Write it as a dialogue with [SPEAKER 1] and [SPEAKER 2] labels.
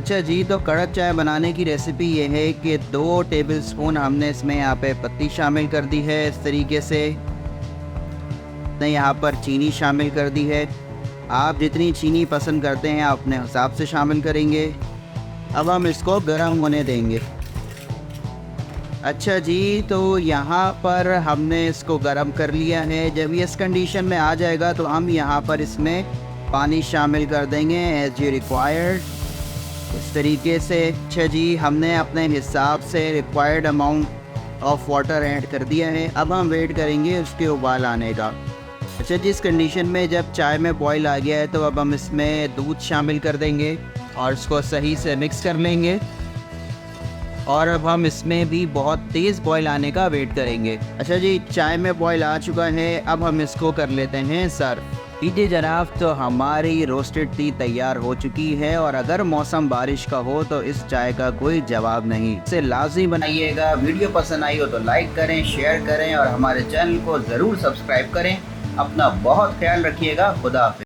[SPEAKER 1] अच्छा जी, तो कड़क चाय बनाने की रेसिपी ये है कि 2 टेबलस्पून हमने इसमें यहाँ पे पत्ती शामिल कर दी है इस तरीके से। ने यहाँ पर चीनी शामिल कर दी है। आप जितनी चीनी पसंद करते हैं आप अपने हिसाब से शामिल करेंगे। अब हम इसको गर्म होने देंगे। अच्छा जी, तो यहाँ पर हमने इसको गर्म कर लिया है। जब ये इस कंडीशन में आ जाएगा तो हम यहाँ पर इसमें पानी शामिल कर देंगे एज यू रिक्वायर्ड, इस तरीके से। अच्छा जी, हमने अपने हिसाब से required amount of water add कर दिया है। अब हम वेट करेंगे उसके उबाल आने का। अच्छा जी, इस कंडीशन में जब चाय में बॉयल आ गया है तो अब हम इसमें दूध शामिल कर देंगे और इसको सही से मिक्स कर लेंगे। और अब हम इसमें भी बहुत तेज़ बॉयल आने का वेट करेंगे। अच्छा जी, चाय में बॉयल आ चुका है। अब हम इसको कर लेते हैं सर्व। लीजिए जनाब, तो हमारी रोस्टेड टी तैयार हो चुकी है। और अगर मौसम बारिश का हो तो इस चाय का कोई जवाब नहीं। इसे लाजमी बनाइएगा। वीडियो पसंद आई हो तो लाइक करें, शेयर करें और हमारे चैनल को ज़रूर सब्सक्राइब करें। अपना बहुत ख्याल रखिएगा। खुदा हाफिज़।